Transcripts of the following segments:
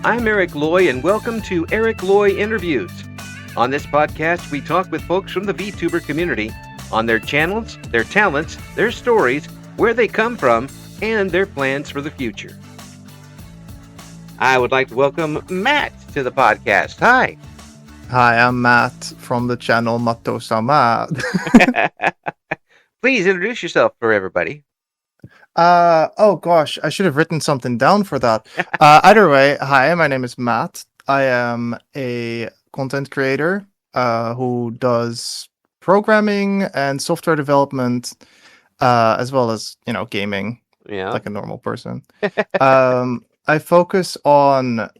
I'm Eric Loy, and welcome to Eric Loy Interviews. On this podcast, we talk with folks from the VTuber community on their channels, their talents, their stories, where they come from, and their plans for the future. I would like to welcome Matt to the podcast. Hi. Hi, I'm Matt from the channel Matto-sama. Please introduce yourself for everybody. Oh gosh, I should have written something down for that. Either way, hi, my name is Matt. I am a content creator who does programming and software development, as well as, gaming, like a normal person. I focus on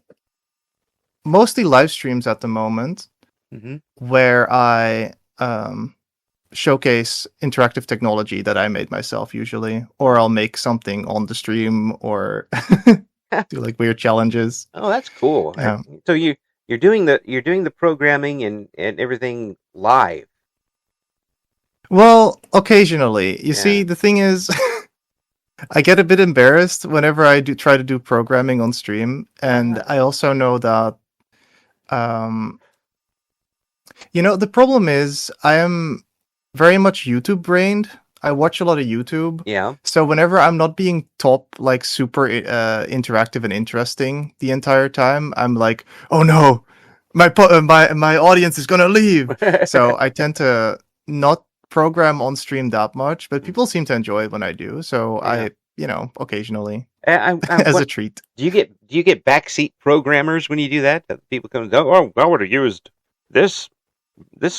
mostly live streams at the moment, where I showcase interactive technology that I made myself usually, or I'll make something on the stream, or do like weird challenges. Oh, that's cool. Yeah. So you're doing the programming and everything live. Well, occasionally. You see, the thing is, I get a bit embarrassed whenever I try to do programming on stream, and I also know that, the problem is I am very much YouTube brained. I watch a lot of YouTube. Yeah. So whenever I'm not being top, like super interactive and interesting the entire time, I'm like, oh no, my audience is gonna leave. So I tend to not program on stream that much, but people seem to enjoy it when I do. So I, occasionally as a treat. Do you get backseat programmers when you do that? That people come, oh, I would have used this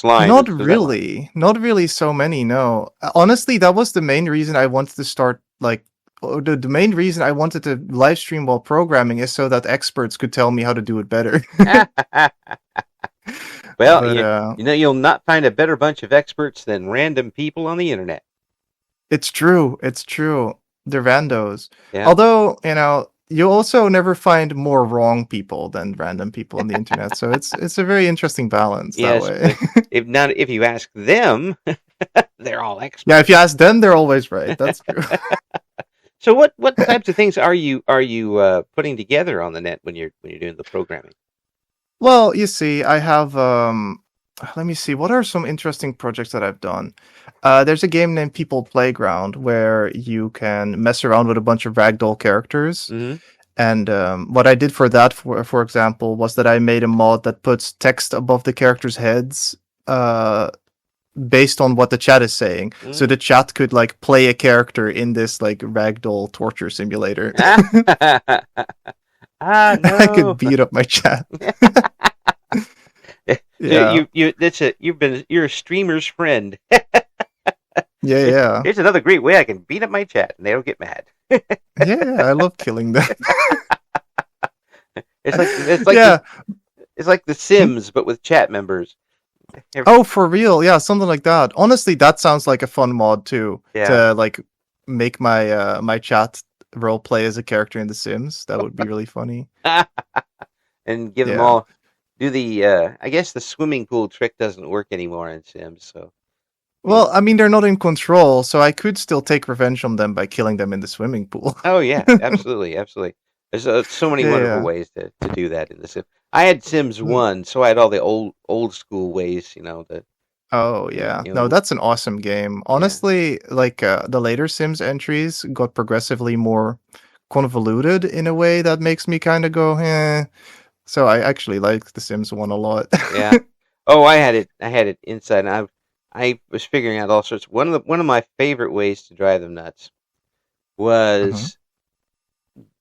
line. Not really so many, no. Honestly, that was the main reason I wanted to start, the main reason I wanted to live stream while programming is so that experts could tell me how to do it better. Well, but, you'll not find a better bunch of experts than random people on the internet. It's true. They're randos. Yeah. Although, you also never find more wrong people than random people on the internet. So it's a very interesting balance that way. if you ask them, they're all experts. Yeah, if you ask them, they're always right. That's true. So what types of things are you putting together on the net when you're doing the programming? Well, you see, I have let me see, what are some interesting projects that I've done? There's a game named People Playground where you can mess around with a bunch of ragdoll characters. Mm-hmm. And what I did for that, for example, was that I made a mod that puts text above the characters' heads based on what the chat is saying. Mm-hmm. So the chat could play a character in this ragdoll torture simulator. No. I could beat up my chat. Yeah. You're a streamer's friend. Yeah. Here's another great way I can beat up my chat and they don't get mad. Yeah, I love killing them. It's like The Sims, but with chat members. Oh, for real? Yeah, something like that. Honestly, that sounds like a fun mod too. Yeah. To make my my chat role play as a character in The Sims. That would be really funny. And give them all. Do the I guess the swimming pool trick doesn't work anymore in Sims, so. Well, I mean, they're not in control, so I could still take revenge on them by killing them in the swimming pool. Oh yeah, absolutely. There's so many wonderful ways to do that in the Sims. I had Sims 1, so I had all the old school ways, Oh yeah, no, that's an awesome game. Honestly, the later Sims entries got progressively more convoluted in a way that makes me kind of go, eh. So I actually like The Sims 1 a lot. Yeah. Oh, I had it inside, and I was figuring out all sorts. One of my favorite ways to drive them nuts was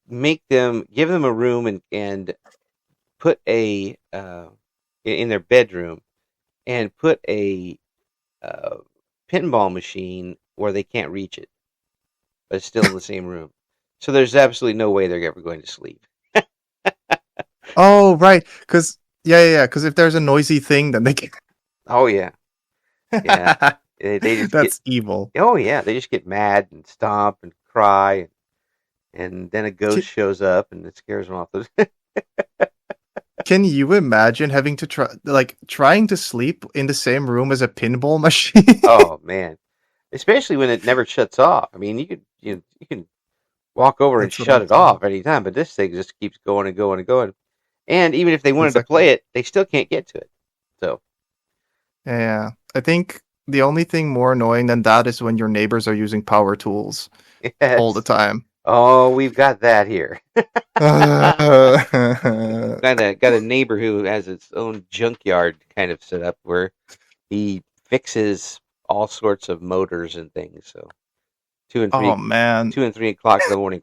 give them a room and put in their bedroom and put a pinball machine where they can't reach it, but it's still in the same room. So there's absolutely no way they're ever going to sleep. Oh, right. Because if there's a noisy thing, then they can. Oh, yeah. Yeah. They just That's evil. Oh, yeah. They just get mad and stomp and cry. And then a ghost shows up and it scares them off. Can you imagine having to trying to sleep in the same room as a pinball machine? Oh, man. Especially when it never shuts off. I mean, you can walk over and shut it off anytime, but this thing just keeps going and going and going. And even if they wanted to Exactly. play it, they still can't get to it. So Yeah. I think the only thing more annoying than that is when your neighbors are using power tools all the yes. time. Oh, we've got that here. Uh, Got a neighbor who has its own junkyard kind of set up where he fixes all sorts of motors and things. So two and oh three, man. 2 and 3 o'clock in the morning.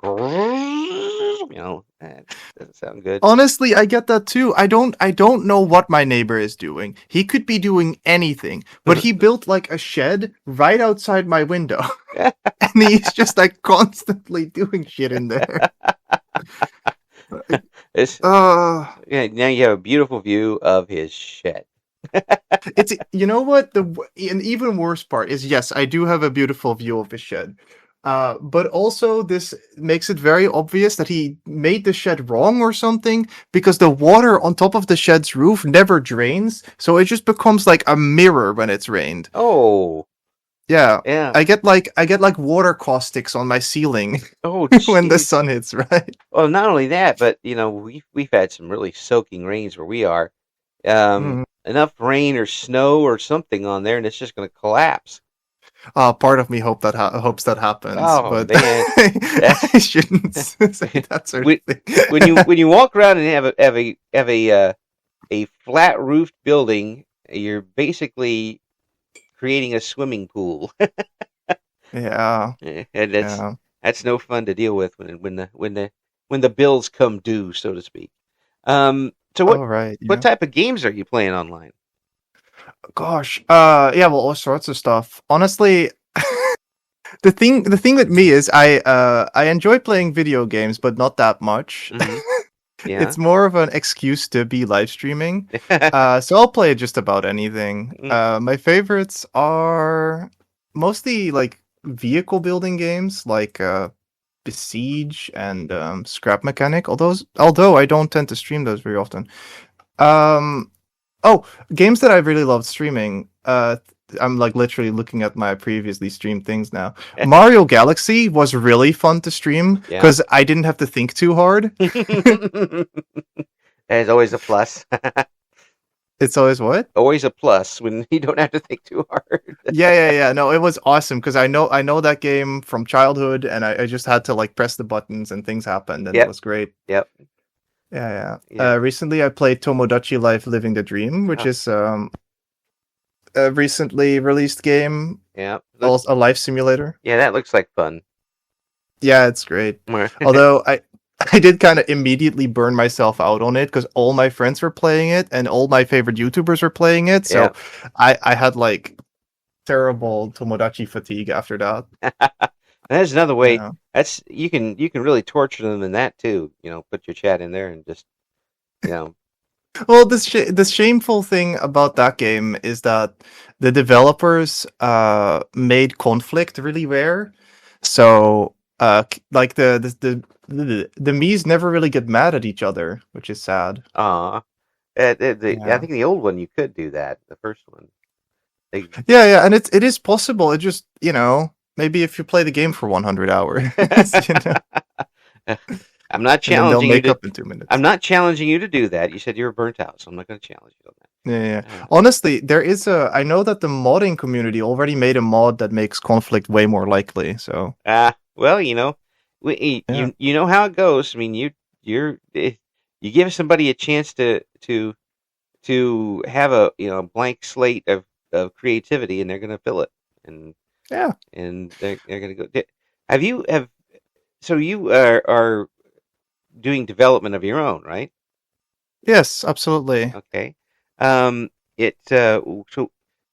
That doesn't sound good. Honestly, I get that too. I don't know what my neighbor is doing. He could be doing anything, but he built like a shed right outside my window. And he's just like constantly doing shit in there. Like, It's, uh yeah, now you have a beautiful view of his shed. it's you know what an even worse part is, yes, I do have a beautiful view of his shed. But also this makes it very obvious that he made the shed wrong or something, because the water on top of the shed's roof never drains, so it just becomes like a mirror when it's rained. Oh, Yeah. yeah. I get like water caustics on my ceiling Oh, when the jeez. sun hits, right? Well, not only that, but we've had some really soaking rains where we are. Mm. Enough rain or snow or something on there, and it's just going to collapse. Part of me hopes that happens, Oh but man, that's I shouldn't say that sort of when thing. when you walk around and have a flat roofed building, you're basically creating a swimming pool, Yeah, and yeah. that's no fun to deal with when the bills come due, so to speak. So Oh, right, what yeah. type of games are you playing online? Gosh, yeah, well, all sorts of stuff. Honestly, the thing with me is I enjoy playing video games, but not that much. Hmm. Yeah. It's more of an excuse to be live streaming. So I'll play just about anything. Mm, My favorites are mostly like vehicle building games, like Besiege and Scrap Mechanic. Although I don't tend to stream those very often. Um, oh, games that I really loved streaming. I'm like literally looking at my previously streamed things now. Mario Galaxy was really fun to stream yeah. because I didn't have to think too hard. There's always a plus. It's always what? Always a plus when you don't have to think too hard. Yeah. No, it was awesome because I know that game from childhood, and I just had to like press the buttons and things happened, and it Yep. was great. Yep. Yeah. Yeah. Recently I played Tomodachi Life Living the Dream, which Oh, is a recently released game, yeah. also a life simulator. Yeah, that looks like fun. Yeah, it's great. Although I did kind of immediately burn myself out on it because all my friends were playing it and all my favorite YouTubers were playing it. Yeah. So I had like terrible Tomodachi fatigue after that. And there's another way. Yeah. That's you can really torture them in that too. Put your chat in there and just you know. Well, the shameful thing about that game is that the developers made conflict really rare. So like the Mii's never really get mad at each other, which is sad. Uh, I Yeah. think the old one you could do that. The first one. They, Yeah, and it is possible. It just, maybe if you play the game for 100 hours, you know, I'm not and then they'll challenging you make to. up in 2 minutes. I'm not challenging you to do that. You said you were burnt out, so I'm not going to challenge you on Yeah. that. Honestly, I know that the modding community already made a mod that makes conflict way more likely. So, Well, yeah. you know how it goes. I mean, you give somebody a chance to have a blank slate of creativity, and they're going to fill it, and Yeah. they're going to go. Have so you are doing development of your own, right? Yes, absolutely. Okay. It so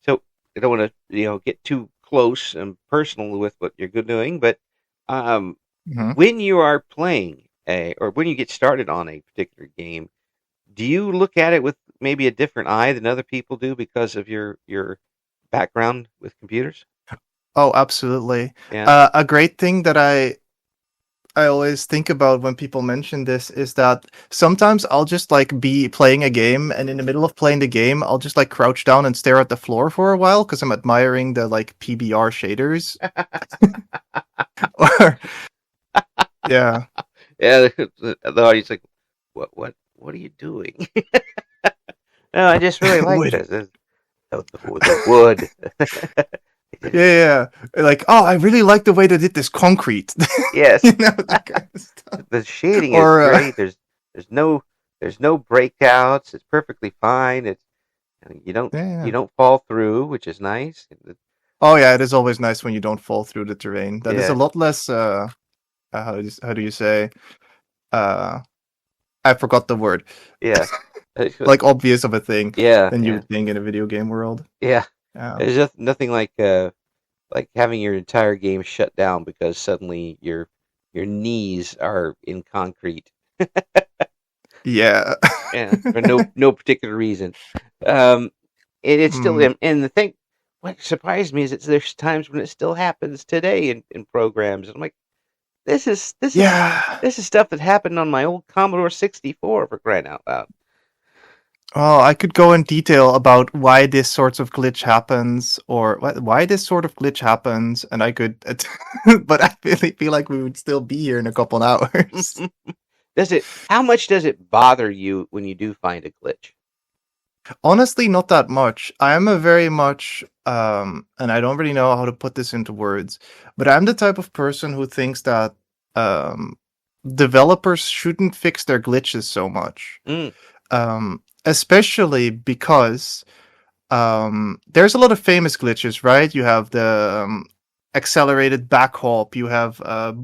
I don't want to get too close and personal with what you're good doing, but um, Mhm. when you are playing or when you get started on a particular game, do you look at it with maybe a different eye than other people do because of your background with computers? Oh, absolutely. Yeah. A great thing that I always think about when people mention this is that sometimes I'll just like be playing a game, and in the middle of playing the game, I'll just like crouch down and stare at the floor for a while because I'm admiring the like PBR shaders. Or yeah. Yeah. The audience like, what what are you doing? No, I just really like Wood. this. The wood. Yeah, yeah. Like, oh, I really like the way they did this concrete. Yes, That kind of stuff. the shading is Or great. There's no there's no breakouts. It's perfectly fine. It's you don't yeah, you yeah. don't fall through, which is nice. Oh yeah, it is always nice when you don't fall through the terrain. That is a Yeah, lot less. How do you say? Uh, I forgot the word. yeah, Like obvious of a thing yeah, than you yeah, would think in a video game world. yeah. Yeah. There's nothing like having your entire game shut down because suddenly your knees are in concrete. Yeah. Yeah, for no particular reason. Um, it's still Mm. and the thing, what surprised me is that there's times when it still happens today in programs. And I'm like, this is this is Yeah. this is stuff that happened on my old Commodore 64 for crying out loud. Oh, I could go in detail about why this sort of glitch happens, or why this sort of glitch happens, and I could, but I really feel like we would still be here in a couple of hours. Does it? How much does it bother you when you do find a glitch? Honestly, not that much. I am a very much, and I don't really know how to put this into words, but I'm the type of person who thinks that um, developers shouldn't fix their glitches so much, Mm, especially because there's a lot of famous glitches, right? You have the accelerated back hop. You have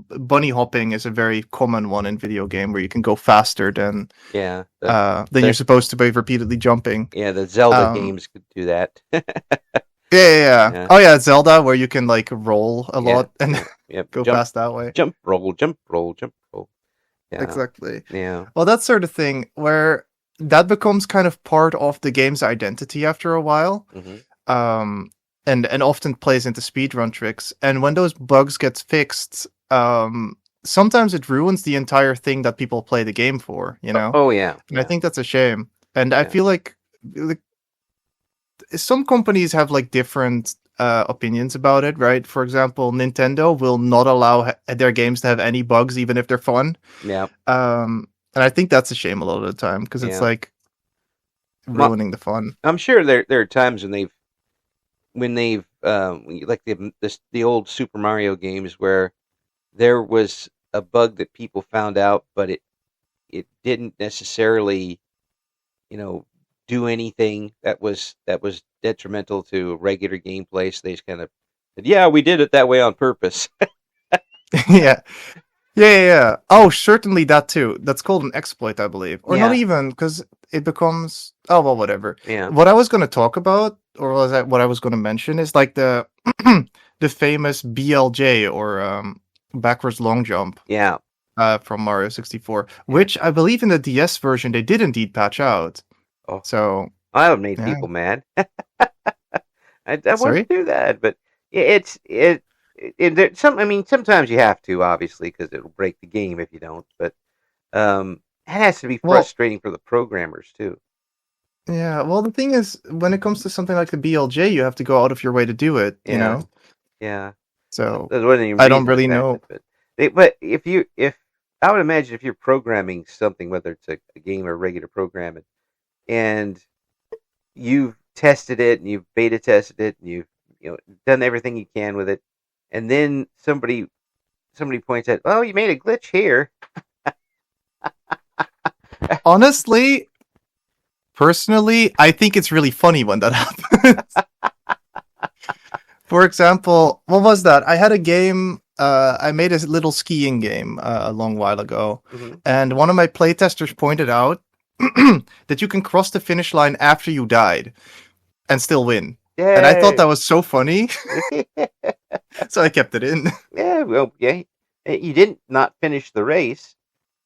bunny hopping is a very common one in video game where you can go faster yeah, than you're the supposed to by repeatedly jumping. yeah the Zelda Um, games could do that. yeah, yeah, yeah. Yeah, Oh yeah, Zelda where you can like roll a yeah, lot and yeah, yep. go Jump, fast that way. jump, roll, jump, roll, jump, roll. Yeah, Exactly. yeah. Well, that sort of thing where that becomes kind of part of the game's identity after a while. Hmm. Um, and often plays into speedrun tricks. And when those bugs get fixed, sometimes it ruins the entire thing that people play the game for, you know? Oh yeah, And I yeah, think that's a shame. And I yeah. feel like some companies have like different opinions about it, right? For example, Nintendo will not allow their games to have any bugs, even if they're fun. Yeah, And I think that's a shame a lot of the time because it's yeah. like Well, ruining the fun. I'm sure there are times when they've like the old Super Mario games where there was a bug that people found out, but it didn't necessarily you know do anything that was detrimental to regular gameplay. So they just kind of said, "Yeah, we did it that way on purpose." Yeah. Yeah, yeah, yeah. Oh, certainly that too. That's called an exploit, I believe. Or not Yeah, even, because it becomes. Oh, well, whatever. yeah, What I was going to talk about, or was that what I was going to mention, is like the the famous BLJ or backwards long jump yeah, from Mario 64, yeah. which I believe in the DS version they did indeed patch out. Oh, So, I have made yeah. people mad. I want Sorry? to do that, but some. I mean, sometimes you have to, obviously, because it'll break the game if you don't. But it has to be Well, frustrating for the programmers too. yeah. Well, the thing is, when it comes to something like the BLJ, you have to go out of your way to do it, you Yeah, know? yeah. So, There's one of the I don't reasons really that, know. but if I would imagine if you're programming something, whether it's a game or regular programming, and you've tested it and you've beta tested it and you've done everything you can with it, and then somebody points out, "Oh, you made a glitch here." Honestly, personally, I think it's really funny when that happens. For example, what was that? I had a game. I made a little skiing game a long while ago, Hmm. and one of my playtesters pointed out that you can cross the finish line after you died and still win. And I thought that Yay! was so funny, so I kept it in. Yeah, well, yeah. You didn't not finish the race.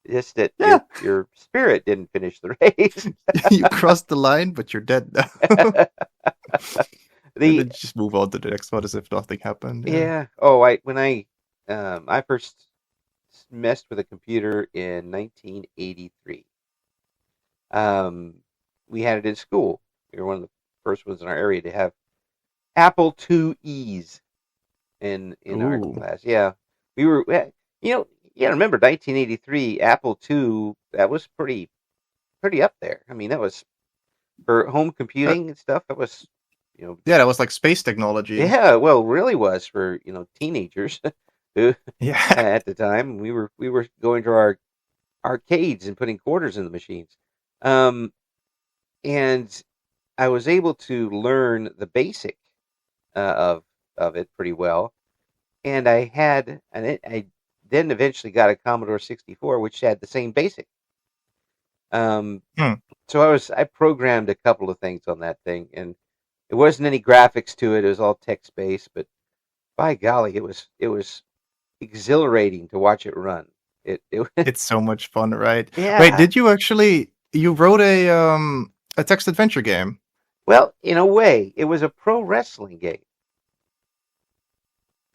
Just that Yeah, your spirit didn't finish the race. you crossed the line, but you're dead now. And the then just move on to the next one as if nothing happened. Yeah. Yeah. Oh, I first messed with a computer in 1983. Um, we had it in school. We were one of the first ones in our area to have Apple IIe's in our Ooh. class. Yeah, we were. Yeah, remember 1983 Apple II? That was pretty. pretty up there. I mean, that was for home Uh, computing and stuff. That was, you know, yeah, that was like space technology. yeah. Well, really was for teenagers who Yeah. at the time we were going to our arcades and putting quarters in the machines, and I was able to learn the basic of it pretty well, and I then eventually got a Commodore 64, which had the same basic. Um, Hmm. so I programmed a couple of things on that thing, and it wasn't any graphics to it. It was all text based, but by golly, it was exhilarating to watch it run. It It's so much fun, right? Wait, yeah. did you actually you wrote a text adventure game? Well, in a way, it was a pro wrestling game.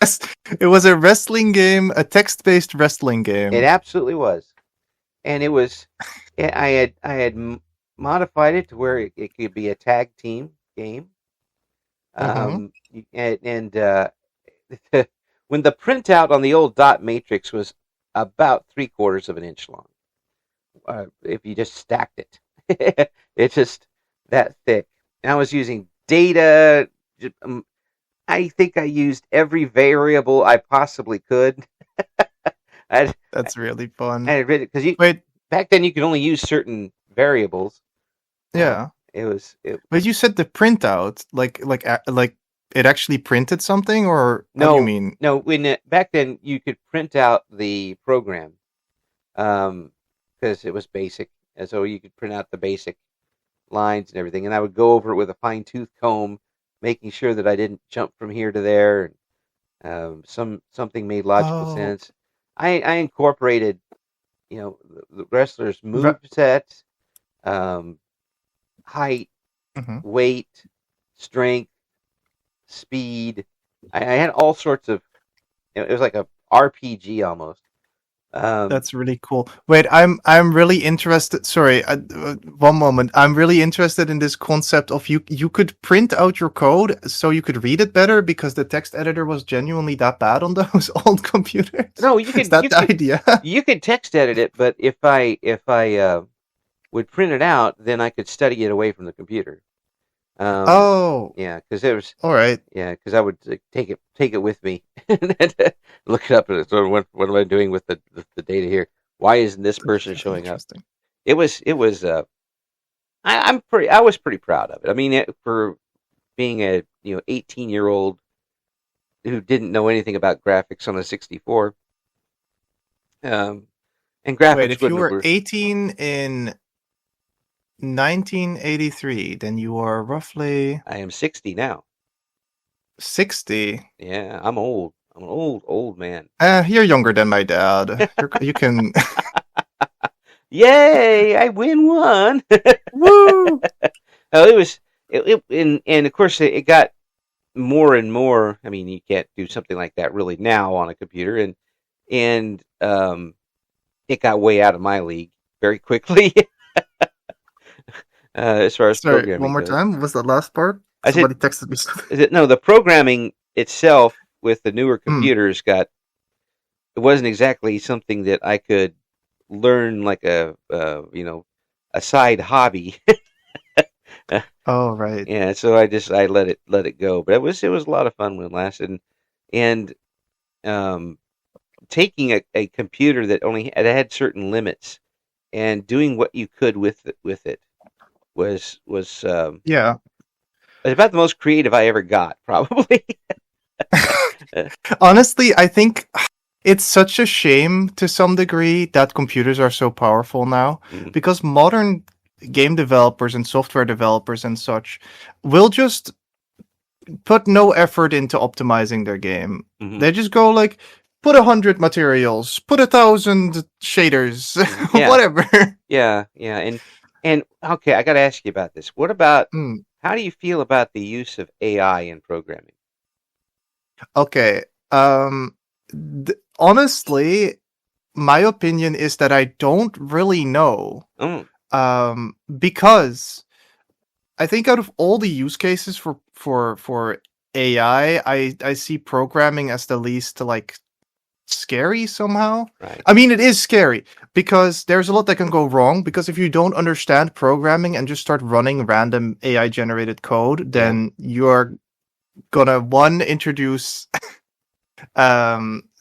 Yes, it was a wrestling game, a text-based wrestling It game. absolutely was, and it was. I had modified it to where it could be a tag team game. Mm-hmm. And when the printout on the old dot matrix was about 3/4 of an inch long, if you just stacked it, it's just that thick. And I was using data. I think I used every variable I possibly could. I That's really I fun. had written because you Wait, back then you could only use certain variables. yeah. It was it, But you said the printout, like it actually printed something, or what do you no mean? no back then you could print out the program because it was basic, and so you could print out the basic lines and everything, and I would go over it with a fine tooth comb, making sure that I didn't jump from here to there. And something made logical Oh, sense. I incorporated the wrestlers' re- move sets, um, height, mhm. weight, strength, speed. I had all sorts of. It was like a RPG almost. Um, That's really cool. Wait, I'm really interested. Sorry, one moment. I'm really interested in this concept of you could print out your code so you could read it better because the text editor was genuinely that bad on those old computers. no, Is that the idea? you could text edit it, but if I would print it out, then I could study it away from the computer. Um, Oh, yeah, because there was all right. yeah, because I would take it with me and look it up and so what am I doing with the data here? Why isn't this That's person really showing up? interesting. It was. I was pretty proud of it. I mean, for being a 18-year-old who didn't know anything about graphics on a 64, um, and Wait, graphics if you wouldn't were have. 18 in 1983, then you are roughly I am 60 now. 60. Yeah, I'm old. I'm an old man. You're younger than my dad. You can. Yay! I win one. Woo! Oh, and of course it got more and more. I mean, you can't do something like that really now on a computer, and it got way out of my league very quickly as far as Sorry, one programming more goes. time. What was the last part? I said, Somebody texted me something. no, the programming itself with the newer Hmm. computers it wasn't exactly something that I could learn like a side hobby. Oh, right. Yeah, so I let it go, but it was a lot of fun when it lasted, and um, taking a computer that only had certain limits and doing what you could with it was Yeah. about the most creative I ever got, probably. Honestly, I think it's such a shame to some degree that computers are so powerful now Mhm, because modern game developers and software developers and such will just put no effort into optimizing their game. mhm, They just go like, put 100 materials, put 1,000 shaders, mhm. Yeah, whatever. yeah, and okay, I got to ask you about this. What about Hmm. how do you feel about the use of AI in programming? Okay. Um, Honestly, my opinion is that I don't really know. Mm, Because I think out of all the use cases for AI, I see programming as the least like scary somehow. Right. I mean, it is scary because there's a lot that can go wrong. Because if you don't understand programming and just start running random AI generated code, Yeah. then you're gonna introduce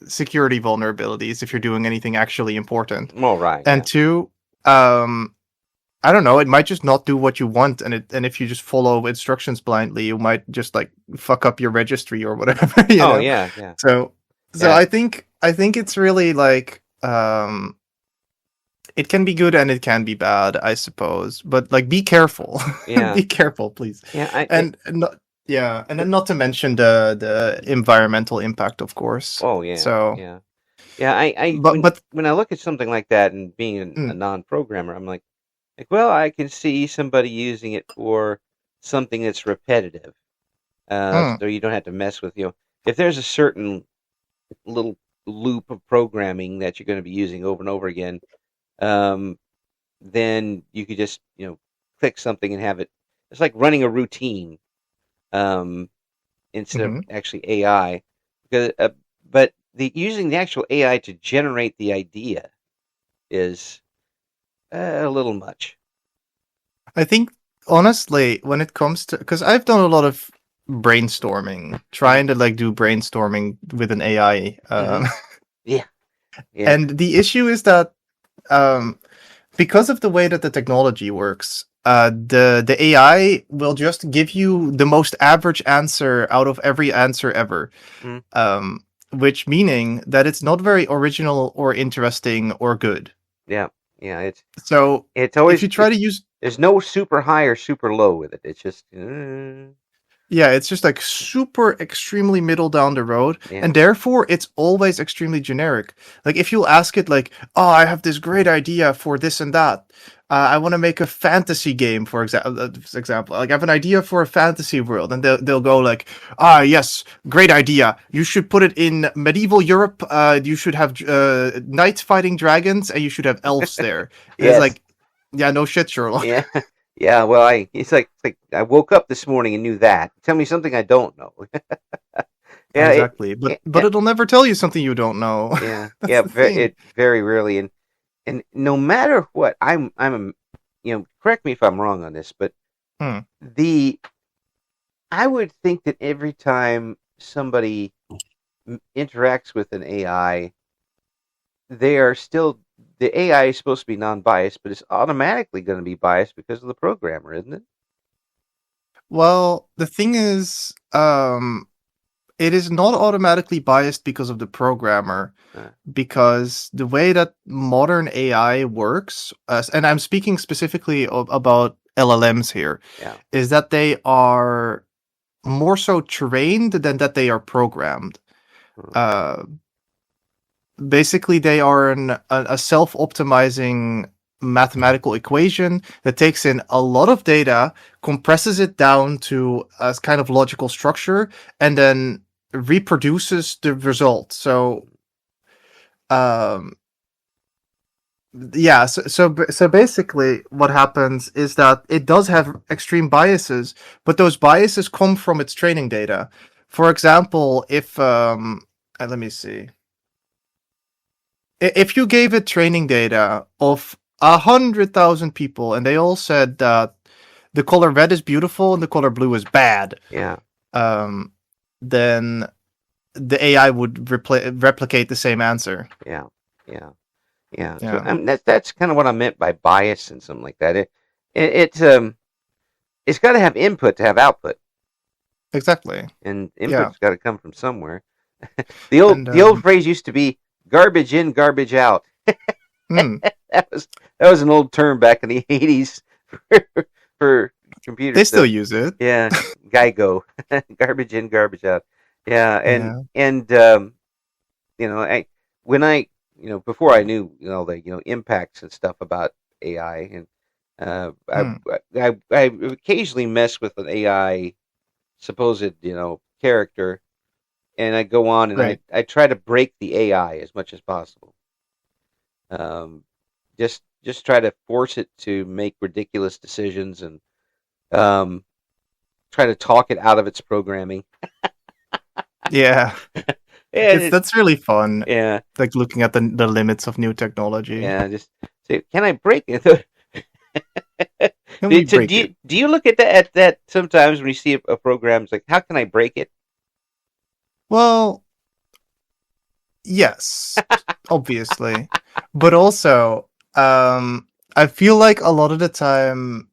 security vulnerabilities if you're doing anything actually important, Well, right. and Yeah. two, I don't know, it might just not do what you want, and if you just follow instructions blindly, you might just like fuck up your registry or whatever, you Oh, know. yeah. Yeah. So Yeah. I think it's really like it can be good and it can be bad, I suppose. But like be careful. Yeah. Be careful, please. Yeah. And not yeah, and then not to mention the environmental impact, of course. Oh, yeah. So Yeah. Yeah. but When I look at something like that and being a mm, non-programmer, I'm like, well, I can see somebody using it for something that's repetitive. mm, So you don't have to mess with, if there's a certain little loop of programming that you're going to be using over and over again, um, then you could just, click something and have it. It's like running a routine, um, instead of mhm. actually AI. Because, but using the actual AI to generate the idea is a little much. I think honestly, when it comes to, because I've done a lot of brainstorming, Hmm. trying to like do brainstorming with an AI, Hmm. Yeah. Yeah. and the issue is that um, because of the way that the technology works, the AI will just give you the most average answer out of every answer ever. Mm, Which meaning that it's not very original or interesting or good. yeah. Yeah. So It's if always you try to use there's no super high or super low with it. It's just Yeah, it's just like super extremely middle down the road, yeah. and therefore it's always extremely generic. Like if you ask it like, "Oh, I have this great idea for this and that. I want to make a fantasy game, for example. Like I have an idea for a fantasy world," and they'll go like, "Ah, yes, great idea. You should put it in medieval Europe. You should have knights fighting dragons, and you should have elves there." And it's Yes. like, yeah, no shit, Sherlock. Yeah. Yeah. Well, it's like I woke up this morning and knew that. Tell me something I don't know. Yeah. Exactly, but Yeah. it'll never tell you something you don't know. Yeah. That's Yeah. the thing. It very rarely, and no matter what, correct me if I'm wrong on this, but Hmm. the I would think that every time somebody interacts with an AI, they are still the AI is supposed to be non-biased, but it's automatically going to be biased because of the programmer, isn't it? Well, the thing is, it is not automatically biased because of the programmer, Uh, because the way that modern AI works, and I'm speaking specifically about LLMs here, yeah. is that they are more so trained than that they are programmed. Hmm. Uh, Basically, they are a self-optimizing mathematical equation that takes in a lot of data, compresses it down to a kind of logical structure, and then reproduces the result. Um, so basically, what happens is that it does have extreme biases, but those biases come from its training data. For example, if let me see. If you gave it training data of 100,000 people and they all said that the color red is beautiful and the color blue is bad, Yeah. um, then the AI would replicate the same answer. Yeah. Yeah. Yeah. So Yeah, that's kind of what I meant by bias and something like that. It's it's got to have input to have output, exactly. and Yeah, input's got to come from somewhere. The old and the old phrase used to be garbage in, garbage out. hmm, That was an old term back in the 80s for computer they still stuff. use it. Yeah, GIGO, garbage in, garbage out. Yeah, Yeah. and I when I before I knew the impacts and stuff about AI, and Hmm. I occasionally mess with an AI supposed character, and I go on and Right. I try to break the AI as much as possible. Um, just try to force it to make ridiculous decisions and um, try to talk it out of its programming. Yeah. It's And that's really fun. yeah, Like looking at the limits of new technology. yeah. Just say, can I break it? Can we So break it? do you look at that sometimes when you see a program? It's like, how can I break it? Well, yes, obviously. But also, I feel like a lot of the time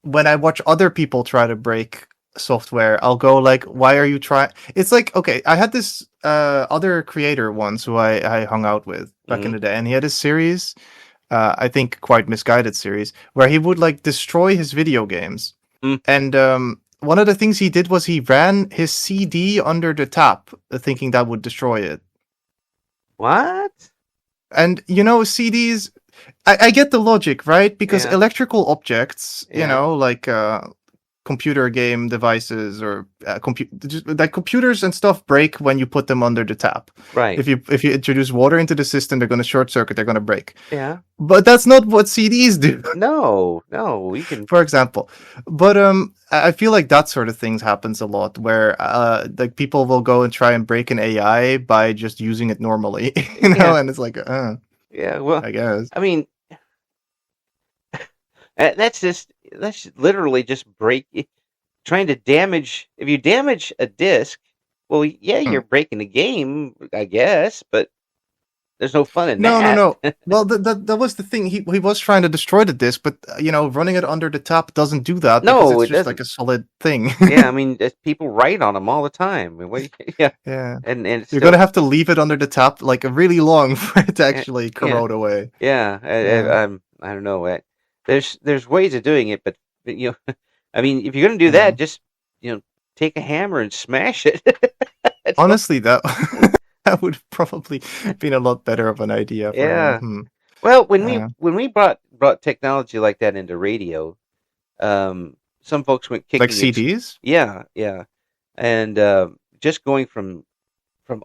when I watch other people try to break software, I'll go like, "Why are you trying?" It's like, okay, I had this other creator once who I hung out with back in Mm-hmm. the day, and he had a series, I think quite misguided series, where he would like destroy his video games. Mm. And one of the things he did was he ran his CD under the tap, thinking that would destroy it. What? And CDs, I get the logic, right? Because Yeah, electrical objects, yeah, like computer game devices or like computers and stuff break when you put them under the tap. right. If you introduce water into the system, they're going to short circuit. They're going to break. Yeah. But that's not what CDs do. No, no, you can. For example. But I feel like that sort of things happens a lot where like people will go and try and break an AI by just using it normally, Yeah, and it's like, yeah. Well, I guess. I mean, that's literally just trying to damage. If you damage a disc, well, yeah, Hmm. you're breaking the game, I guess, but there's no fun in No, no, that. no. Well, that was the thing. He was trying to destroy the disc, but running it under the tap doesn't do that because No, it's it just like doesn't. a solid thing. Yeah, I mean, people write on them all the time. I mean, yeah, Yeah, and it's you're still, gonna have to leave it under the tap like really long for it to yeah, actually yeah, corrode away. yeah. Yeah. I don't know. There's ways of doing it, but I mean, if you're gonna do that, Mm. just you know, take a hammer and smash it. Don't- Honestly, that that would probably been a lot better of an idea for him. yeah. Well, Yeah. when we brought technology like that into radio, some folks went Like kicking. CDs? Yeah, yeah, and just going from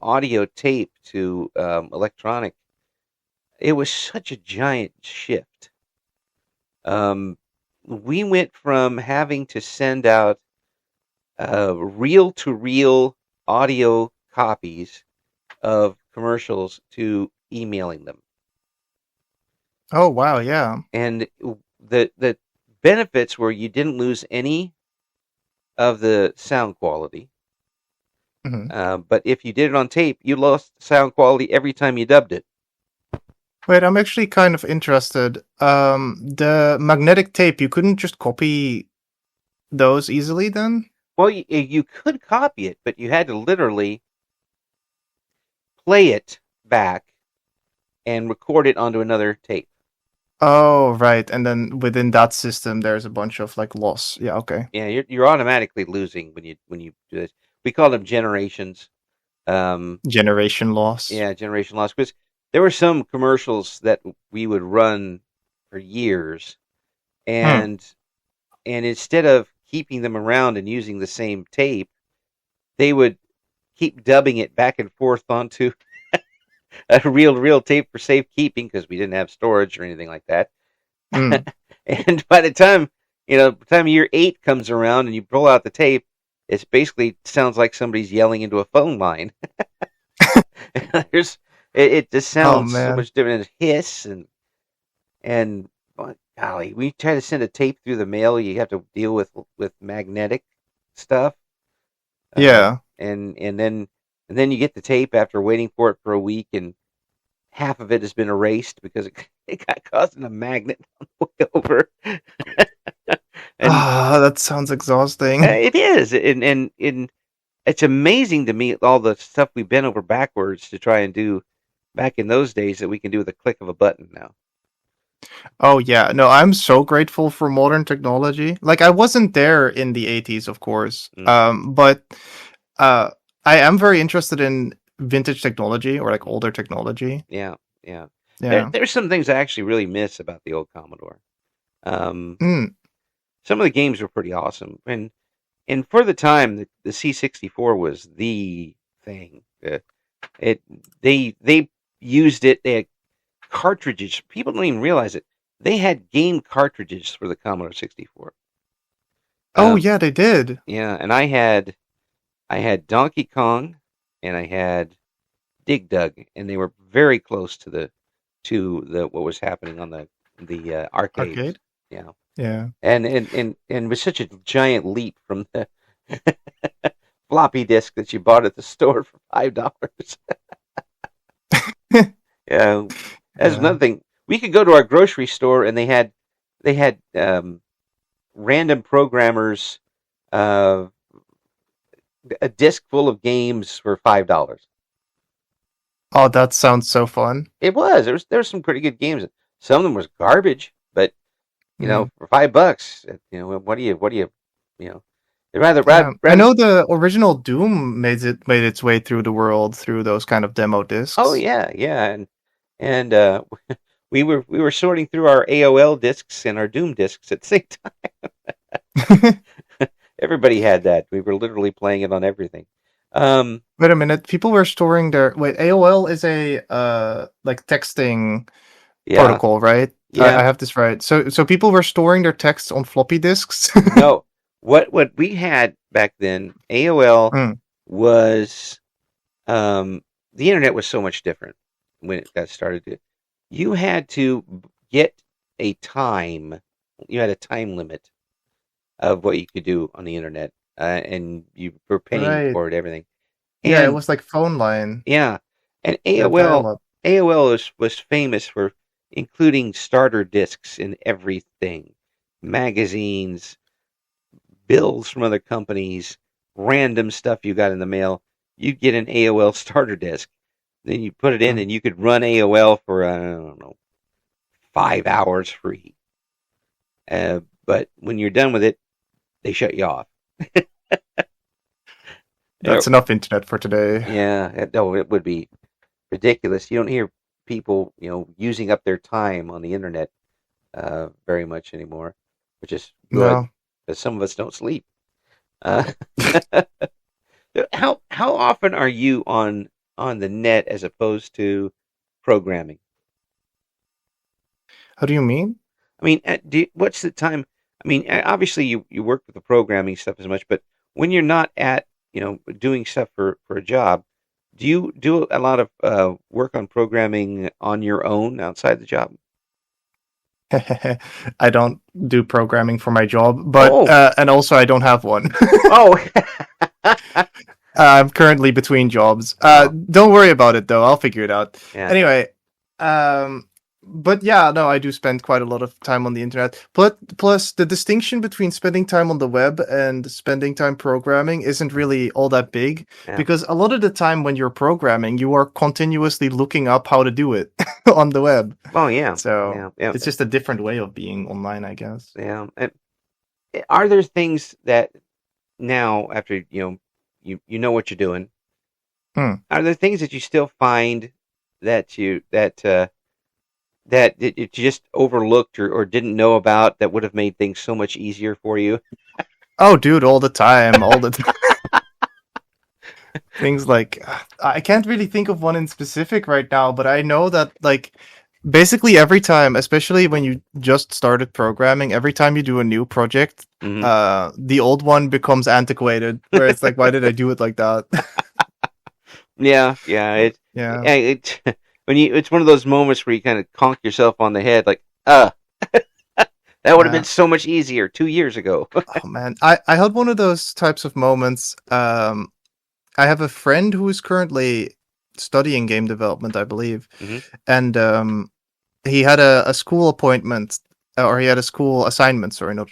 audio tape to electronic, it was such a giant shift. Um, we went from having to send out reel to reel audio copies of commercials to emailing them, Oh wow, yeah. and the benefits were you didn't lose any of the sound quality. Hmm. But if you did it on tape, you lost sound quality every time you dubbed it. Wait, I'm actually kind of interested. The magnetic tape, you couldn't just copy those easily then? Well, you could copy it, but you had to literally play it back and record it onto another tape. Oh, right. And then within that system, there's a bunch of like loss. Yeah, okay. Yeah, you're automatically losing when you do this. We call them generations. Generation loss. Yeah, generation loss. Because there were some commercials that we would run for years, Hmm. and instead of keeping them around and using the same tape, they would keep dubbing it back and forth onto a real tape for safekeeping because we didn't have storage or anything like that. Hmm. And by the time by the time year 8 comes around and you pull out the tape, it basically sounds like somebody's yelling into a phone line. There's it just Oh sounds so man. much different. Hiss and golly, we try to send a tape through the mail. You have to deal with magnetic stuff, Yeah. and then you get the tape after waiting for it for a week, and half of it has been erased because it got caught in a magnet on the way over. And Ah, that sounds exhausting. it is, and it's amazing to me all the stuff we've bent over backwards to try and do back in those days that we can do with a click of a button now. Oh yeah. No, I'm so grateful for modern technology. Like I wasn't there in the 80s, of course. Mm, But uh I am very interested in vintage technology or like older technology. yeah, yeah. Yeah. There's some things I actually really miss about the old Commodore. Um, Mm. some of the games were pretty awesome, and for the time, the C64 was the thing. It they used it. They had cartridges. People don't even realize it. They had game cartridges for the Commodore 64. Oh Um, yeah, they did. yeah, and I had Donkey Kong, and I had dig dug, and they were very close to the what was happening on the arcades. Arcade. Yeah, Yeah. and with such a giant leap from the floppy disk that you bought at the store for $5. Yeah, that's Yeah. another thing. We could go to our grocery store and they had random programmers, uh, a disc full of games for $5. Oh, that sounds so fun. It was there was some pretty good games. Some of them was garbage, but Mm. for $5, you know, rather Yeah, rather I rather. know the original Doom made its way through the world through those kind of demo Oh discs. yeah, yeah, and we were sorting through our AOL discs and our Doom discs at the same time. Everybody had that. We were literally playing it on everything. Um, Wait a minute, people were storing their wait. AOL is a like texting yeah, protocol, right? I yeah. have this right. So people were storing their texts on floppy disks. No, what we had back then, AOL Mm, was the internet was so much different when it got started. You had to get a time. You had a time limit of what you could do on the internet, and you were paying right. for it, everything. Yeah, it And was like phone line. yeah, and Yeah, AOL dial up. AOL was famous for including starter discs in everything, magazines, bills from other companies, random stuff you got in the mail. You'd get an AOL starter disc, then you put it in, Mm. and you could run AOL for I don't know 5 hours free. But when you're done with it, they shut you off. That's enough internet for today. Yeah, no, it would be ridiculous. You don't hear people, using up their time on the internet very much anymore, which is good No. because some of us don't sleep. Uh, how often are you on the net as opposed to programming? How do you mean? I mean, what's the time? I mean, obviously you work with the programming stuff as much, but when you're not at doing stuff for a job, do you do a lot of work on programming on your own outside the job? I don't do programming for my job, but Oh, and also I don't have one. oh, I'm currently between jobs. oh, Don't worry about it though. I'll figure it out. yeah, Anyway, um, but yeah, no, I do spend quite a lot of time on the internet. Plus, the distinction between spending time on the web and spending time programming isn't really all that big yeah. because a lot of the time when you're programming, you are continuously looking up how to do it on the web. Oh, yeah, So yeah, yeah, it's just a different way of being online, I guess. yeah. And are there things that now, after you know what you're doing, Hmm. are there things that you still find that you just overlooked or didn't know about that would have made things so much easier for you? Oh, dude, all the time, all the time. Things like I can't really think of one in specific right now, but I know that like basically every time, especially when you just started programming, every time you do a new project, Hmm. the old one becomes antiquated. Where it's like, why did I do it like that? Yeah, yeah. Yeah, When it's one of those moments where you kind of conk yourself on the head, like, that would have been yeah. so much easier 2 years ago. Oh man, I had one of those types of moments. I have a friend who is currently studying game development, I believe, Hmm. and he had a school appointment, or he had a school assignment. Sorry, not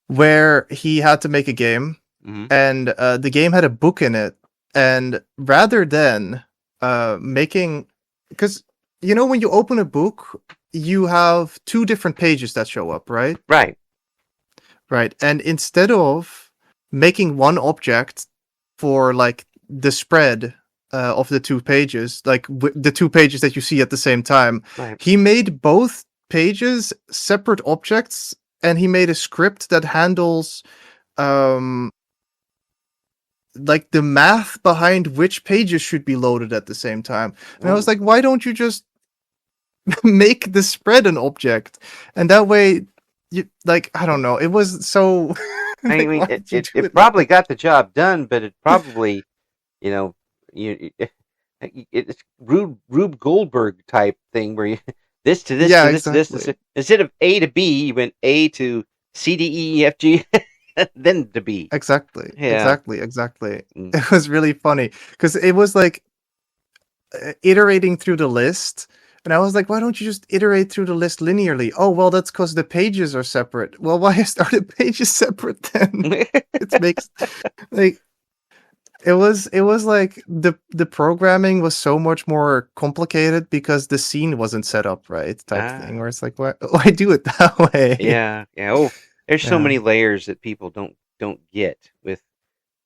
where he had to make a game, Hmm. and the game had a book in it. And rather than making, because when you open a book, you have two different pages that show up, right? Right. Right. And instead of making one object for like the spread of the two pages, like the two pages that you see at the same time, Right. he made both pages separate objects, and he made a script that handles um like the math behind which pages should be loaded at the same time. And I was Oh, like, why don't you just make the spread an object? And that way you like, I don't know. It was so I like, mean, why it, did you it, do it it like probably got the job done, but it probably, you know, you It's Rube Goldberg type thing where you this to this Yeah, to this to this exactly. instead of A to B, you went A to C D E F G, then to B. Exactly. Yeah. Exactly. Exactly. Mm. It was really funny because it was like iterating through the list. And I was like, why don't you just iterate through the list linearly? Oh, well, that's because the pages are separate. Well, why are the pages separate then? It makes like it was like the programming was so much more complicated because the scene wasn't set up right type thing Ah. where it's like why do it that way? Yeah. Yeah. Oh, there's so Yeah. many layers that people don't get with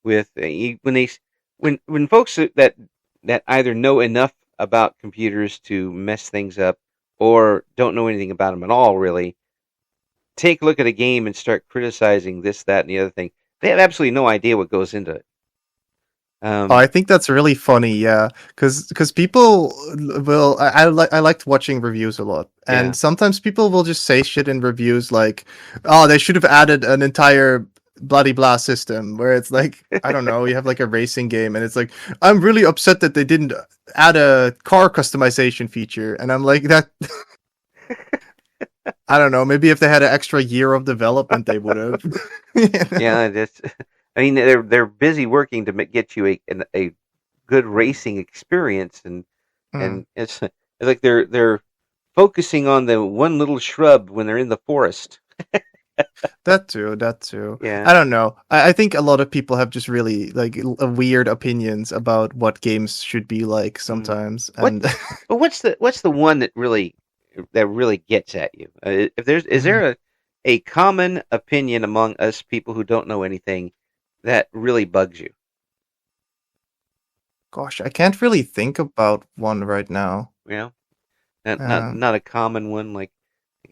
when they when folks that either know enough about computers to mess things up or don't know anything about them at all really take a look at a game and start criticizing this, that, and the other thing. They have absolutely no idea what goes into it. Oh, Um, I think that's really funny, yeah, because people will. I liked watching reviews a lot, yeah. and sometimes people will just say shit in reviews like, "Oh, they should have added an entire bloody blah system." Where it's like, I don't know, you have like a racing game, and it's like, I'm really upset that they didn't add a car customization feature, and I'm like, that. I don't know. Maybe if they had an extra year of development, they would have. You know? Yeah, that's. I mean, they're busy working to get you a good racing experience, Hmm. and it's like they're focusing on the one little shrub when they're in the forest. That too, that too. Yeah. I don't know. I think a lot of people have just really like weird opinions about what games should be like Mm. sometimes, What? and But what's the one that really gets at you? If there's is Mhm. there a common opinion among us people who don't know anything that really bugs you? Gosh, I can't really think about one right now. You know, not Uh, not a common one like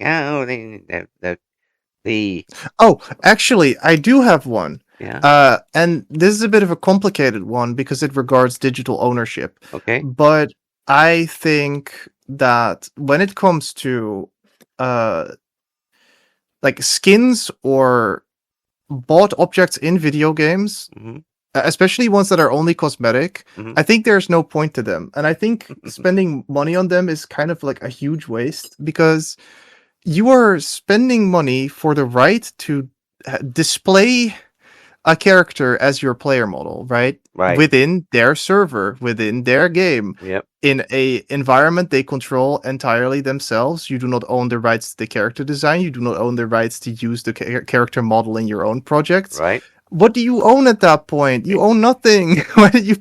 oh the oh, actually, I do have one. yeah, And this is a bit of a complicated one because it regards digital ownership. okay, But I think that when it comes to uh like skins or bought objects in video games, hmm especially ones that are only cosmetic, hmm I think there's no point to them. And I think spending money on them is kind of like a huge waste because you are spending money for the right to display a character as your player model, right? right, Within their server, within their game, yep, in a environment they control entirely themselves. You do not own the rights to the character design. You do not own the rights to use the character model in your own projects. right. What do you own at that point? You own nothing. Why did you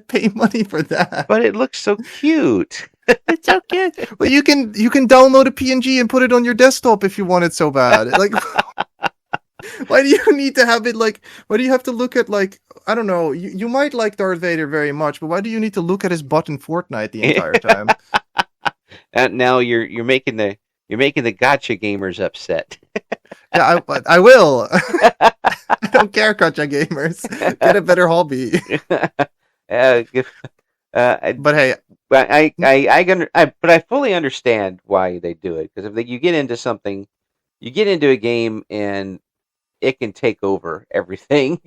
pay money for that? But it looks so cute. It's okay. Well, you can download a PNG and put it on your desktop if you want it so bad. Like, why do you need to have it like? Why do you have to look at like? I don't know. You might like Darth Vader very much, but why do you need to look at his butt in Fortnite the entire time? And now you're making the gotcha gamers upset. Yeah, I will. I don't care, Gotcha gamers. Get a better hobby. uh, I, But hey, but I fully understand why they do it because if you get into something, you get into a game and it can take over everything.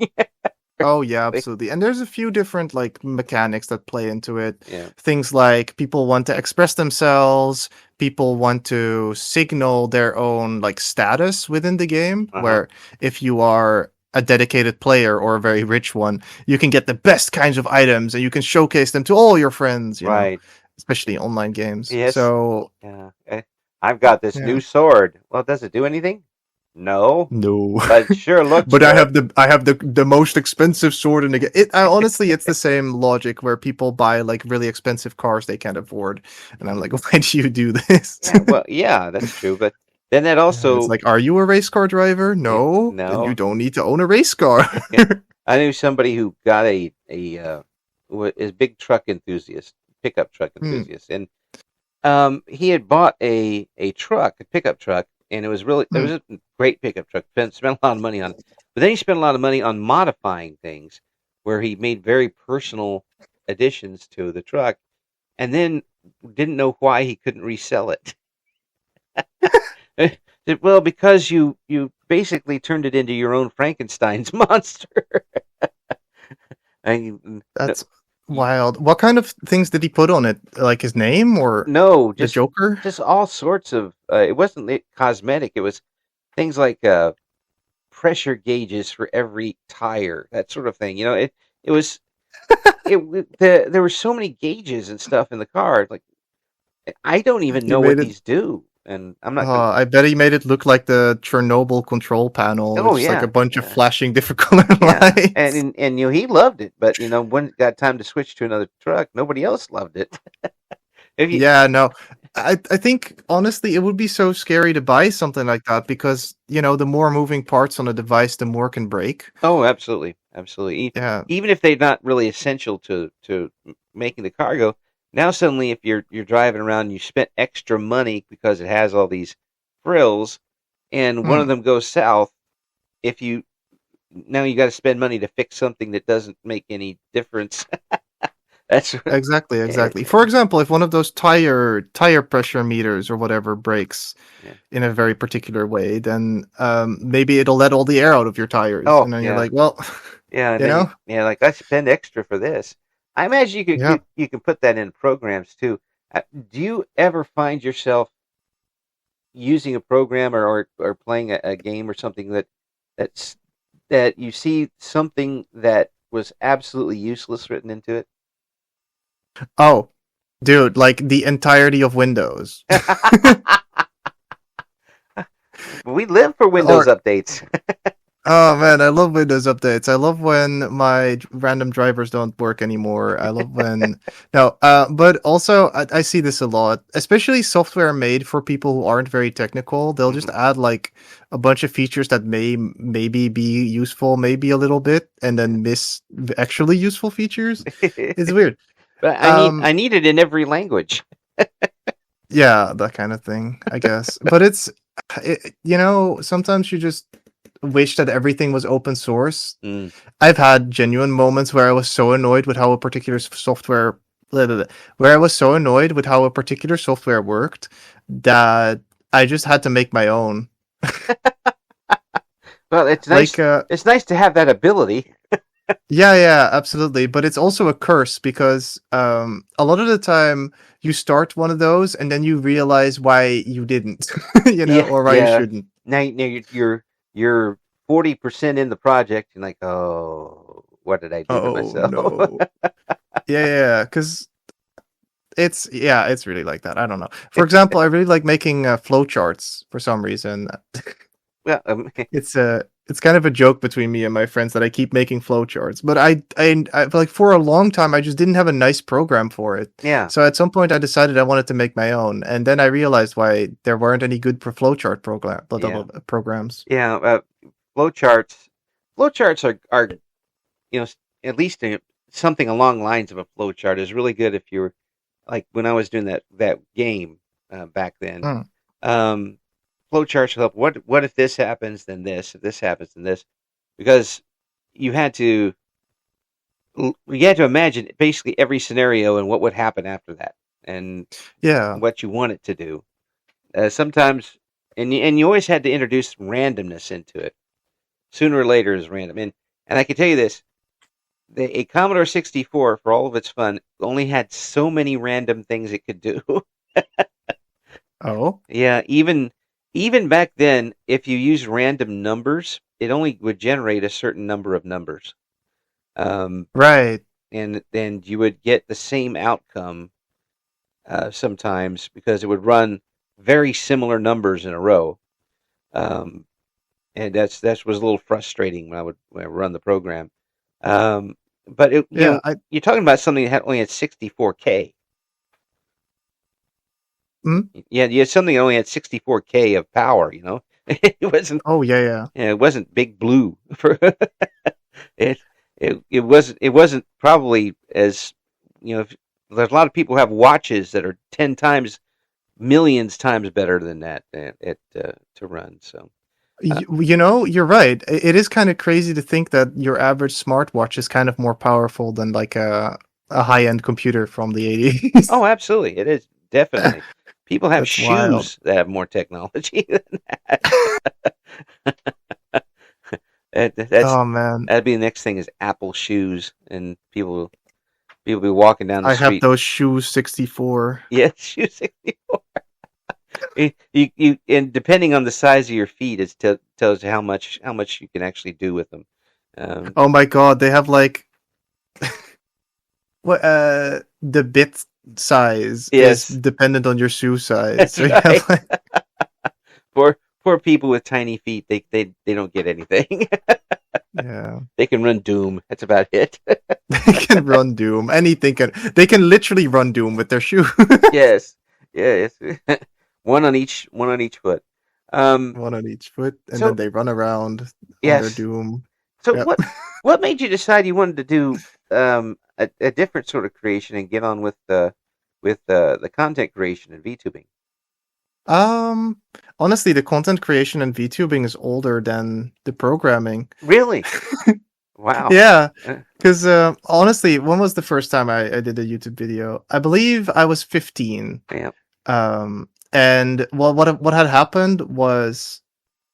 oh yeah, absolutely. And there's a few different like mechanics that play into it. Yeah. Things like people want to express themselves, people want to signal their own like status within the game, Uh huh. where if you are a dedicated player or a very rich one, you can get the best kinds of items and you can showcase them to all your friends, Right. especially online games. Yes. So, Yeah. I've got this yeah. new sword. Well, does it do anything? No, No. but it sure looks But good. I have the most expensive sword in the game. Honestly, it's the same logic where people buy like really expensive cars they can't afford, and I'm like, why do you do this? Yeah. Well, yeah, that's true. But then that Yeah, it's also, like, are you a race car driver? No, then you no. don't need to own a race car. I knew somebody who got is big truck enthusiast, pickup truck Hmm. enthusiast, and he had bought a truck, a pickup truck, and it Hmm. was a great pickup truck. Spent a lot of money on it, but then he spent a lot of money on modifying things, where he made very personal additions to the truck, and then didn't know why he couldn't resell it. Well, because you basically turned it into your own Frankenstein's monster. I, That's Wild. What kind of things did he put on it? Like his name or No, the Joker? just all sorts of. It wasn't cosmetic. It was things like pressure gauges for every tire, that sort of thing. It was there were so many gauges and stuff in the car. Like I don't even He know made what it. these do, and I'm not gonna. I bet he made it look like the Chernobyl control panel with Oh just like a yeah, bunch of yeah, flashing different color yeah, lights. and he loved it, but when it got time to switch to another truck, nobody else loved it. If you, Yeah, no. I think honestly it would be so scary to buy something like that because, the more moving parts on a device, the more can break. oh, absolutely, absolutely. Yeah. Even if they're not really essential to making the car go, now suddenly if you're driving around and you spent extra money because it has all these frills, and one of Hmm. them goes south, if you now you got to spend money to fix something that doesn't make any difference. That's Exactly, it, exactly. For example, if one of those tire pressure meters or whatever breaks yeah. in a very particular way, then maybe it'll let all the air out of your tires, Oh and then you're yeah, like, well, yeah, and you then know, like I spend extra for this. I imagine yeah. you can put that in programs too. Do you ever find yourself using a program or playing a game or something that's that you see something that was absolutely useless written into it? Oh, dude, like the entirety of Windows. We live for Windows Or updates. oh man, I love Windows updates. I love when my random drivers don't work anymore. I love when no, but also I see this a lot, especially software made for people who aren't very technical. They'll just Mhm. add like a bunch of features that maybe be useful, maybe a little bit, and Yeah. then miss actually useful features. It's weird. But Um, I need it in every language. yeah, that kind of thing, I guess. But sometimes you just wish that everything was open source. Mm. I've had genuine moments where I was so annoyed with how a particular software, blah, blah, blah, where I was so annoyed with how a particular software worked that I just had to make my own. Well, Like, it's nice to have that ability. yeah, yeah, absolutely. But it's also a curse because a lot of the time you start one of those and then you realize why you didn't, Yeah, or why you yeah. shouldn't. Now you're 40% in the project. You're like, oh, what did I do to Oh myself? no. Yeah, yeah, because it's really like that. I don't know. For example, I really like making flowcharts for some reason. Well, It's kind of a joke between me and my friends that I keep making flowcharts, but I like for a long time I just didn't have a nice program for it. yeah, So at some point I decided I wanted to make my own, and then I realized why there weren't any good for flowchart yeah, programs. yeah. Flowcharts, flowcharts are you know at least something along lines of a flowchart is really good if you're like when I was doing that game back then. Mm, Um, Flowcharts will help. What if this happens, then this? If this happens, then this? Because you had to you had to imagine basically every scenario and what would happen after that, and yeah, what you want it to do. Sometimes, and you always had to introduce randomness into it. Sooner or later is random, and I can tell you this: a Commodore 64, for all of its fun, only had so many random things it could do. oh, Yeah, even back then, if you used random numbers, it only would generate a certain number of numbers. Um, right, and then you would get the same outcome sometimes because it would run very similar numbers in a row. Um, and that was a little frustrating when I would run the program. But yeah, I you're talking about something that only had 64K. mm, Yeah, you had something that only had 64K of power. It wasn't. oh yeah, yeah. Yeah, it wasn't Big Blue for it. It wasn't probably as there's a lot of people who have watches that are 10 times, millions times better than that to run. So You're right. It is kind of crazy to think that your average smartwatch is kind of more powerful than like a high-end computer from the 80s. oh, absolutely, it is definitely. People have That's wild. shoes that have more technology than that. That's Oh man. that'd be the next thing is Apple shoes, and people. People be walking down the I have street. those shoes 64. Yes, shoe 64. And depending on the size of your feet, it tells you how much you can actually do with them. Um, Oh my god, they have like what the bit size is yes, dependent on your shoe size. that's So you have right. like Poor people with tiny feet. They don't get anything. yeah. They can run Doom. That's about it. They can run Doom. Anything can they can literally run Doom with their shoe. Yes, yes. One on each foot. Um, One on each foot, and then so they run around on their yes. Doom. So Yep. what made you decide you wanted to do a different sort of creation and get on with the content creation and VTubing? Um Honestly, the content creation and VTubing is older than the programming. Really? Wow. Yeah, Uh, because honestly, when was the first time I did a YouTube video? I believe I was 15. yeah. And what had happened was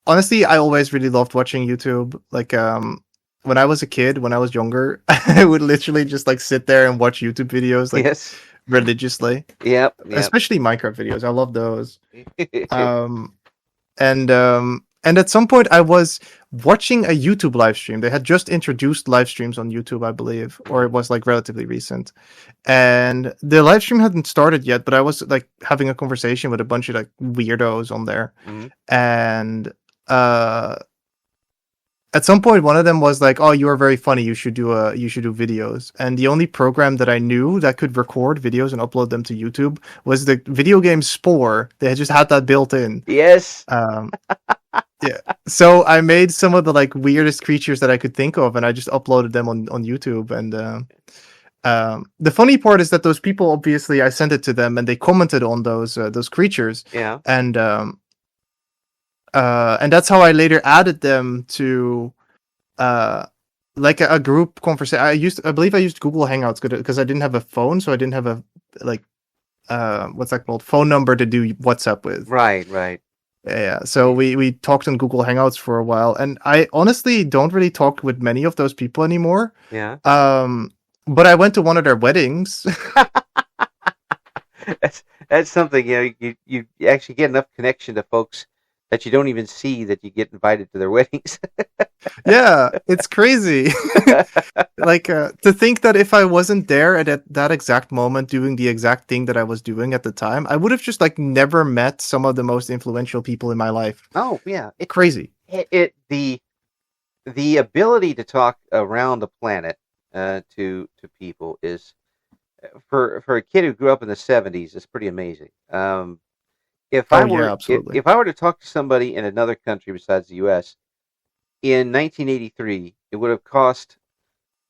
honestly, I always really loved watching YouTube. Like when I was a kid, when I was younger, I would literally just like sit there and watch YouTube videos like Yes. religiously, Yep. Yep. especially Minecraft videos. I love those. Um and at some point I was watching a YouTube live stream. They had just introduced live streams on YouTube, I believe, or it was like relatively recent. And the live stream hadn't started yet, but I was like having a conversation with a bunch of like weirdos on there. Mhm. And uh at some point one of them was like, "Oh, you are very funny. You should do videos." And the only program that I knew that could record videos and upload them to YouTube was the video game Spore. They had just had that built in. Yes. Um yeah. So I made some of the like weirdest creatures that I could think of, and I just uploaded them on YouTube. And the funny part is that those people, obviously, I sent it to them, and they commented on those creatures, Yeah. and that's how I later added them to uh like a group conversation. I believe I used Google Hangouts because I didn't have a phone, so I didn't have a like what's that called, phone number to do WhatsApp with. Right. Right. Yeah, so we talked on Google Hangouts for a while, and I honestly don't really talk with many of those people anymore. Yeah. But I went to one of their weddings. That's something, you actually get enough connection to folks that you don't even see that you get invited to their weddings. Yeah, it's crazy. Like to think that if I wasn't there at that exact moment doing the exact thing that I was doing at the time, I would have just like never met some of the most influential people in my life. Oh yeah, Crazy. the ability to talk around the planet to people is for a kid who grew up in the '70s is pretty amazing. If I Oh yeah, were absolutely. if I were to talk to somebody in another country besides the U.S. in 1983, it would have cost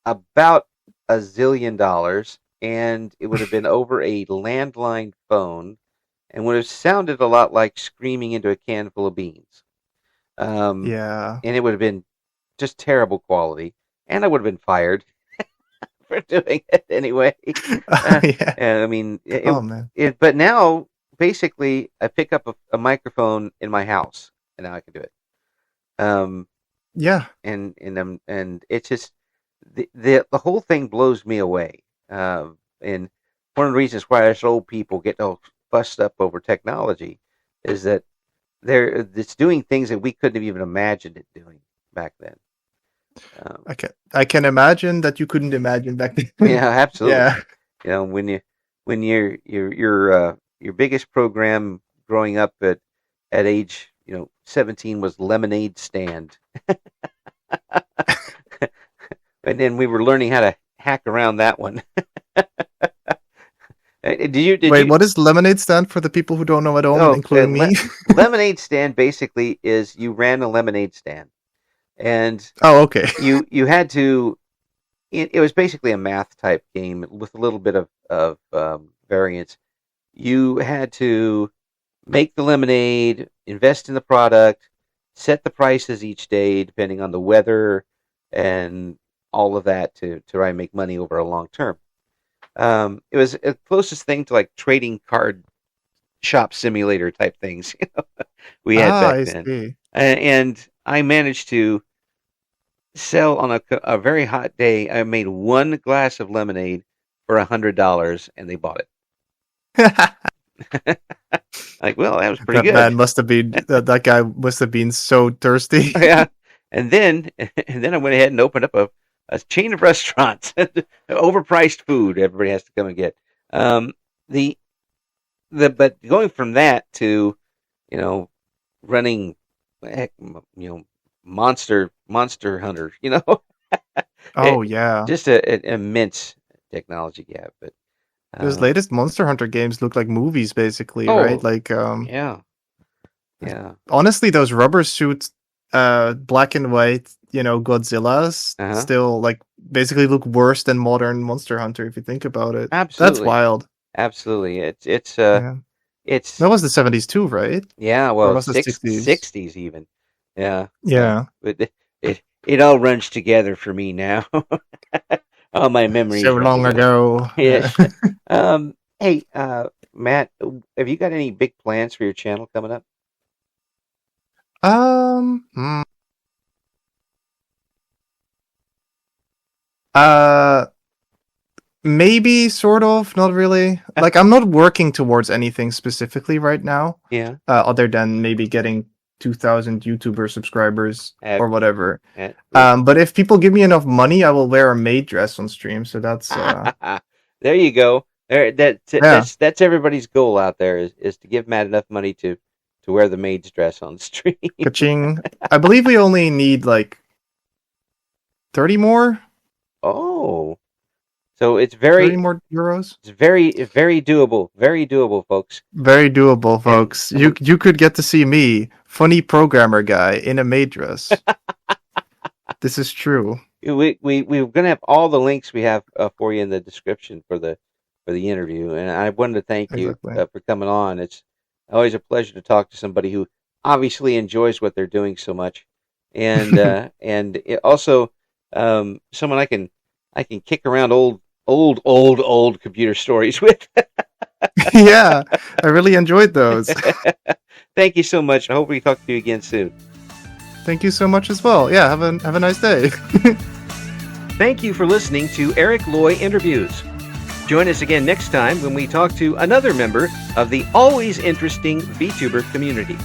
about $1 zillion, and it would have been over a landline phone, and would have sounded a lot like screaming into a can full of beans. Um, Yeah. and it would have been just terrible quality, and I would have been fired for doing it anyway. Yeah. And I mean, Oh man. but now basically I pick up a microphone in my house, and now I can do it. Um, Yeah. and it's just the whole thing blows me away. And one of the reasons why us old people get all fussed up over technology is that it's doing things that we couldn't have even imagined it doing back then. Um, I can imagine that you couldn't imagine back then. yeah, absolutely. Yeah. When your biggest program growing up at age 17 was Lemonade Stand, and then we were learning how to hack around that one. Did you? Did Wait, you? what does lemonade stand for the people who don't know at all, Oh, including me? lemonade stand basically is you ran a lemonade stand, and Oh, okay. you had to. It was basically a math type game with a little bit of variance. You had to make the lemonade, invest in the product, set the prices each day depending on the weather and all of that to try and make money over a long term. It was the closest thing to like trading card shop simulator type things we had Ah, back I then. see. And I managed to sell on a very hot day. I made one glass of lemonade for $100, and they bought it. Like, well, that was pretty good. Man must have been that guy must have been so thirsty. Yeah, and then I went ahead and opened up a chain of restaurants, overpriced food. Everybody has to come and get. But going from that to, running, heck, monster hunter, Oh yeah, just an immense technology gap. But those latest Monster Hunter games look like movies, basically, Oh, right? Like, yeah. honestly, those rubber suits, black and white, Godzillas, Uh-huh. still like basically look worse than modern Monster Hunter if you think about it. Absolutely. That's wild. Absolutely. It's Yeah. it's That was the 70s too, right? yeah, Or well, was it 60s? 60s even. Yeah. Yeah. But it all runs together for me now. All my memories So run long together. ago. Yes. Hey, Matt, have you got any big plans for your channel coming up? Hmm. Uh, Maybe, sort of, not really. Like, I'm not working towards anything specifically right now, Yeah. other than maybe getting 2,000 YouTuber subscribers or whatever. Yeah. But if people give me enough money, I will wear a maid dress on stream. So that's There you go. Yeah. That's everybody's goal out there is to give Matt enough money to wear the maid's dress on stream. Ka-ching. I believe we only need like 30 more. Oh, so it's 30 more euros. It's very doable. Very doable, folks. Very doable, folks. You could get to see me, funny programmer guy, in a maid dress. This is true. We're gonna have all the links we have for you in the description for the interview, and I wanted to thank you for coming on. It's always a pleasure to talk to somebody who obviously enjoys what they're doing so much, and and also someone I can kick around old computer stories with. Yeah, I really enjoyed those. Thank you so much. I hope we talk to you again soon. Thank you so much as well. Yeah, have a nice day. Thank you for listening to Eric Loy Interviews. Join us again next time when we talk to another member of the always interesting VTuber community.